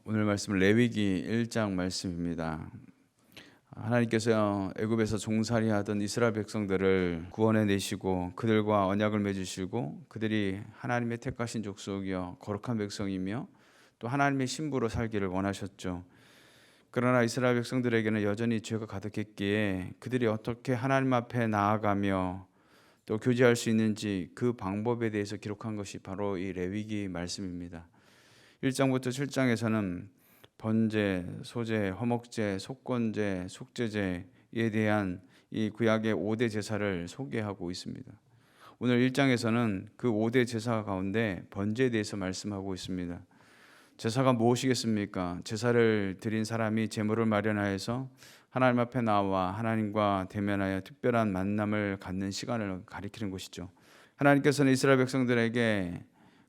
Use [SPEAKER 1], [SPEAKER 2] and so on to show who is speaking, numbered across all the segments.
[SPEAKER 1] 오늘 말씀은 레위기 1장 말씀입니다. 하나님께서 애굽에서 종살이하던 이스라엘 백성들을 구원해 내시고 그들과 언약을 맺으시고 그들이 하나님의 택하신 족속이요 거룩한 백성이며 또 하나님의 신부로 살기를 원하셨죠. 그러나 이스라엘 백성들에게는 여전히 죄가 가득했기에 그들이 어떻게 하나님 앞에 나아가며 또 교제할 수 있는지 그 방법에 대해서 기록한 것이 바로 이 레위기 말씀입니다. 1장부터 7장에서는 번제, 소제, 화목제, 속건제, 속죄제에 대한 이 구약의 5대 제사를 소개하고 있습니다. 오늘 1장에서는 그 5대 제사 가운데 번제에 대해서 말씀하고 있습니다. 제사가 무엇이겠습니까? 제사를 드린 사람이 제물을 마련하여서 하나님 앞에 나와 하나님과 대면하여 특별한 만남을 갖는 시간을 가리키는 것이죠. 하나님께서는 이스라엘 백성들에게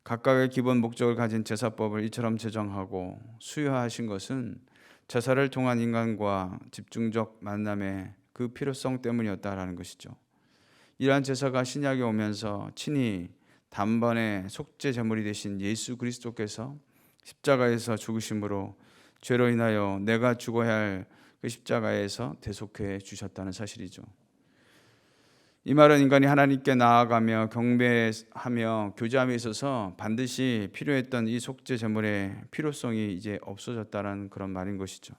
[SPEAKER 1] 각각의 기본 목적을 가진 제사법을 이처럼 제정하고 수여하신 것은 제사를 통한 인간과 집중적 만남의 그 필요성 때문이었다라는 것이죠. 이러한 제사가 신약에 오면서 친히 단번에 속죄 제물이 되신 예수 그리스도께서 십자가에서 죽으심으로 죄로 인하여 내가 죽어야 할 그 십자가에서 대속해 주셨다는 사실이죠. 이 말은 인간이 하나님께 나아가며 경배하며 교제함에 있어서 반드시 필요했던 이 속죄 제물의 필요성이 이제 없어졌다는 그런 말인 것이죠.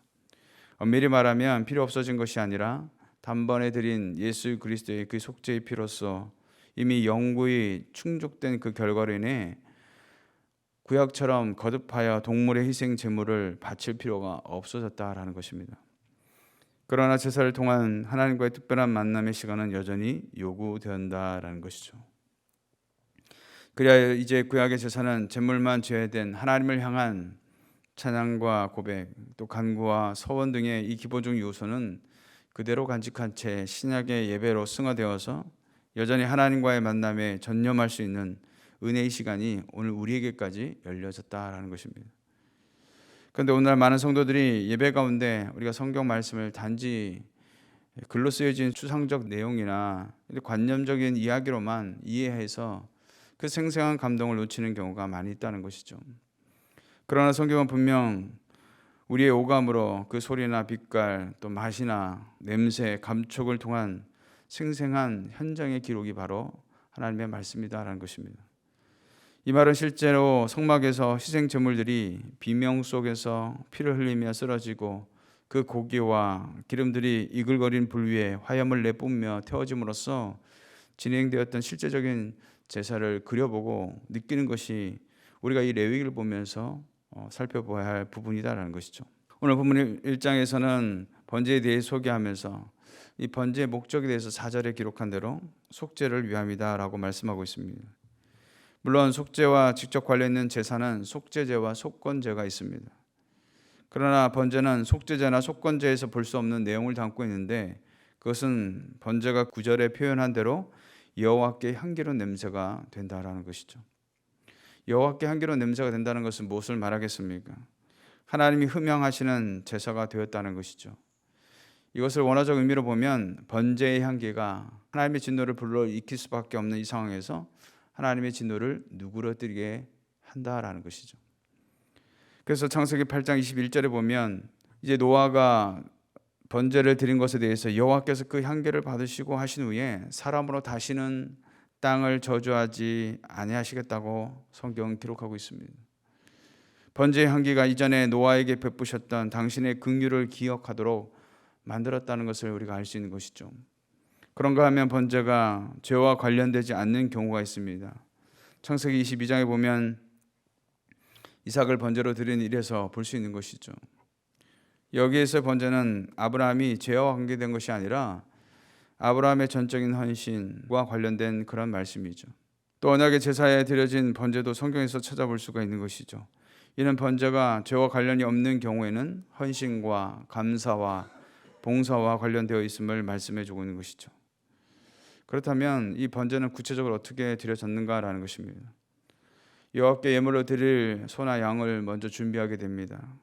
[SPEAKER 1] 엄밀히 말하면 필요 없어진 것이 아니라 단번에 드린 예수 그리스도의 그 속죄의 피로써 이미 영구히 충족된 그 결과로 인해 구약처럼 거듭하여 동물의 희생 제물을 바칠 필요가 없어졌다라는 것입니다. 그러나 제사를 통한 하나님과의 특별한 만남의 시간은 여전히 요구된다라는 것이죠. 그래야 이제 구약의 제사는 제물만 제외된 하나님을 향한 찬양과 고백, 또 간구와 서원 등의 이 기본적 요소는 그대로 간직한 채 신약의 예배로 승화되어서 여전히 하나님과의 만남에 전념할 수 있는 은혜의 시간이 오늘 우리에게까지 열려졌다라는 것입니다. 그런데 오늘날 많은 성도들이 예배 가운데 우리가 성경 말씀을 단지 글로 쓰여진 추상적 내용이나 관념적인 이야기로만 이해해서 그 생생한 감동을 놓치는 경우가 많이 있다는 것이죠. 그러나 성경은 분명 우리의 오감으로 그 소리나 빛깔 또 맛이나 냄새, 감촉을 통한 생생한 현장의 기록이 바로 하나님의 말씀이다라는 것입니다. 이 말은 실제로 성막에서 희생 제물들이 비명 속에서 피를 흘리며 쓰러지고 그 고기와 기름들이 이글거린 불 위에 화염을 내뿜며 태워짐으로써 진행되었던 실제적인 제사를 그려보고 느끼는 것이 우리가 이 레위기를 보면서 살펴봐야 할 부분이다라는 것이죠. 오늘 본문 1장에서는 번제에 대해 소개하면서 이 번제의 목적에 대해서 4절에 기록한 대로 속죄를 위함이다라고 말씀하고 있습니다. 물론 속죄와 직접 관련 있는 제사는 속죄제와 속건제가 있습니다. 그러나 번제는 속죄제나 속건제에서 볼 수 없는 내용을 담고 있는데 그것은 번제가 9절에 표현한 대로 여호와께 향기로운 냄새가 된다라는 것이죠. 여호와께 향기로운 냄새가 된다는 것은 무엇을 말하겠습니까? 하나님이 흠양하시는 제사가 되었다는 것이죠. 이것을 원어적 의미로 보면 번제의 향기가 하나님의 진노를 불러일으킬 수밖에 없는 이 상황에서 하나님의 진노를 누그러뜨리게 한다라는 것이죠. 그래서 창세기 8장 21절에 보면 이제 노아가 번제를 드린 것에 대해서 여호와께서 그 향기를 받으시고 하신 후에 사람으로 다시는 땅을 저주하지 아니하시겠다고 성경은 기록하고 있습니다. 번제의 향기가 이전에 노아에게 베푸셨던 당신의 긍휼을 기억하도록 만들었다는 것을 우리가 알 수 있는 것이죠. 그런가 하면 번제가 죄와 관련되지 않는 경우가 있습니다. 창세기 22장에 보면 이삭을 번제로 드린 일에서 볼 수 있는 것이죠. 여기에서 번제는 아브라함이 죄와 관계된 것이 아니라 아브라함의 전적인 헌신과 관련된 그런 말씀이죠. 또 언약의 제사에 드려진 번제도 성경에서 찾아볼 수가 있는 것이죠. 이는 번제가 죄와 관련이 없는 경우에는 헌신과 감사와 봉사와 관련되어 있음을 말씀해 주고 있는 것이죠. 그렇다면 이 번제는 구체적으로 어떻게 드려졌는가라는 것입니다. 여호와께 예물로 드릴 소나 양을 먼저 준비하게 됩니다.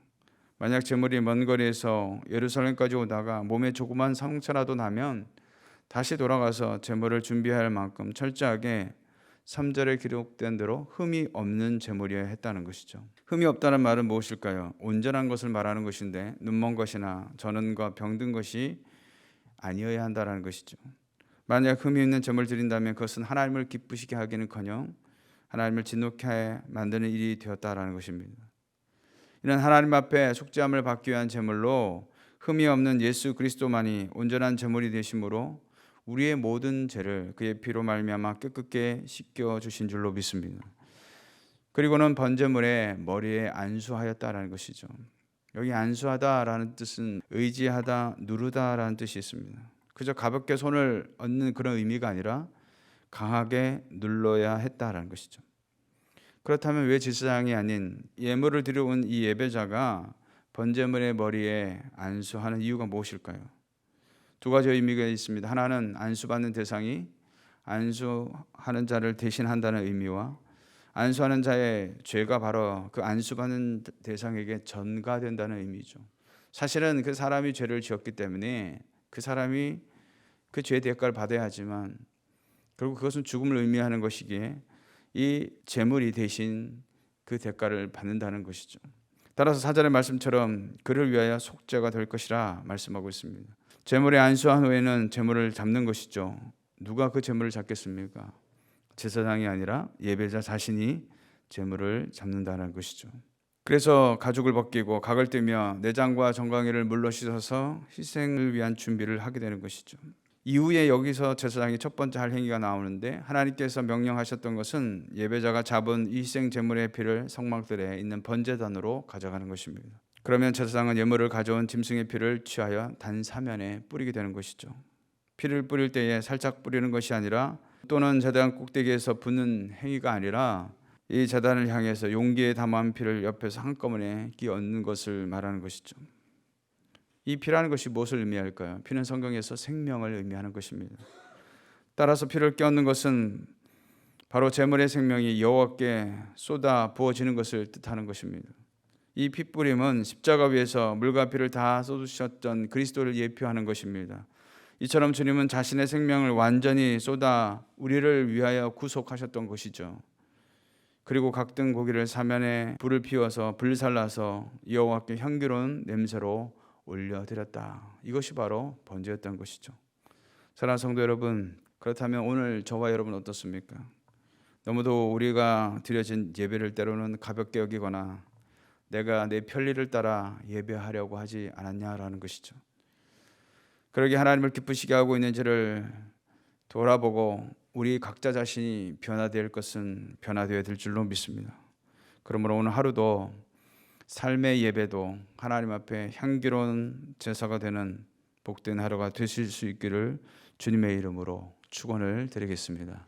[SPEAKER 1] 만약 제물이 먼 거리에서 예루살렘까지 오다가 몸에 조그만 상처라도 나면 다시 돌아가서 제물을 준비할 만큼 철저하게 3절에 기록된 대로 흠이 없는 제물이어야 했다는 것이죠. 흠이 없다는 말은 무엇일까요? 온전한 것을 말하는 것인데 눈먼 것이나 전원과 병든 것이 아니어야 한다는 것이죠. 만약 흠이 있는 제물을 드린다면 그것은 하나님을 기쁘시게 하기는커녕 하나님을 진노케 만드는 일이 되었다라는 것입니다. 이는 하나님 앞에 속죄함을 받기 위한 제물로 흠이 없는 예수 그리스도만이 온전한 제물이 되심으로 우리의 모든 죄를 그의 피로 말미암아 깨끗게 씻겨 주신 줄로 믿습니다. 그리고는 번제물의 머리에 안수하였다라는 것이죠. 여기 안수하다라는 뜻은 의지하다, 누르다라는 뜻이 있습니다. 그저 가볍게 손을 얹는 그런 의미가 아니라 강하게 눌러야 했다라는 것이죠. 그렇다면 왜 제사장이 아닌 예물을 드려온 이 예배자가 번제물의 머리에 안수하는 이유가 무엇일까요? 두 가지 의미가 있습니다. 하나는 안수받는 대상이 안수하는 자를 대신한다는 의미와 안수하는 자의 죄가 바로 그 안수받는 대상에게 전가된다는 의미죠. 사실은 그 사람이 죄를 지었기 때문에 그 사람이 그 죄의 대가를 받아야 하지만 결국 그것은 죽음을 의미하는 것이기에 이 제물이 대신 그 대가를 받는다는 것이죠. 따라서 4절의 말씀처럼 그를 위하여 속죄가 될 것이라 말씀하고 있습니다. 제물에 안수한 후에는 제물을 잡는 것이죠. 누가 그 제물을 잡겠습니까? 제사장이 아니라 예배자 자신이 제물을 잡는다는 것이죠. 그래서 가죽을 벗기고 각을 떼며 내장과 정강이를 물로 씻어서 희생을 위한 준비를 하게 되는 것이죠. 이후에 여기서 제사장이 첫 번째 할 행위가 나오는데 하나님께서 명령하셨던 것은 예배자가 잡은 이 희생 제물의 피를 성막들에 있는 번제단으로 가져가는 것입니다. 그러면 제사장은 예물을 가져온 짐승의 피를 취하여 단 사면에 뿌리게 되는 것이죠. 피를 뿌릴 때에 살짝 뿌리는 것이 아니라 또는 제단 꼭대기에서 붓는 행위가 아니라 이 제단을 향해서 용기에 담아온 피를 옆에서 한꺼번에 끼얹는 것을 말하는 것이죠. 이 피라는 것이 무엇을 의미할까요? 피는 성경에서 생명을 의미하는 것입니다. 따라서 피를 끼얹는 것은 바로 제물의 생명이 여호와께 쏟아 부어지는 것을 뜻하는 것입니다. 이 피뿌림은 십자가 위에서 물과 피를 다 쏟으셨던 그리스도를 예표하는 것입니다. 이처럼 주님은 자신의 생명을 완전히 쏟아 우리를 위하여 구속하셨던 것이죠. 그리고 각등 고기를 사면에 불을 피워서 불살라서 여호와께 향기로운 냄새로 올려드렸다. 이것이 바로 번제였던 것이죠. 사랑하는 성도 여러분, 그렇다면 오늘 저와 여러분 어떻습니까? 너무도 우리가 드려진 예배를 때로는 가볍게 여기거나 내가 내 편리를 따라 예배하려고 하지 않았냐라는 것이죠. 그러게 하나님을 기쁘시게 하고 있는지를 돌아보고 우리 각자 자신이 변화될 것은 변화되어야 될 줄로 믿습니다. 그러므로 오늘 하루도 삶의 예배도 하나님 앞에 향기로운 제사가 되는 복된 하루가 되실 수 있기를 주님의 이름으로 축원을 드리겠습니다.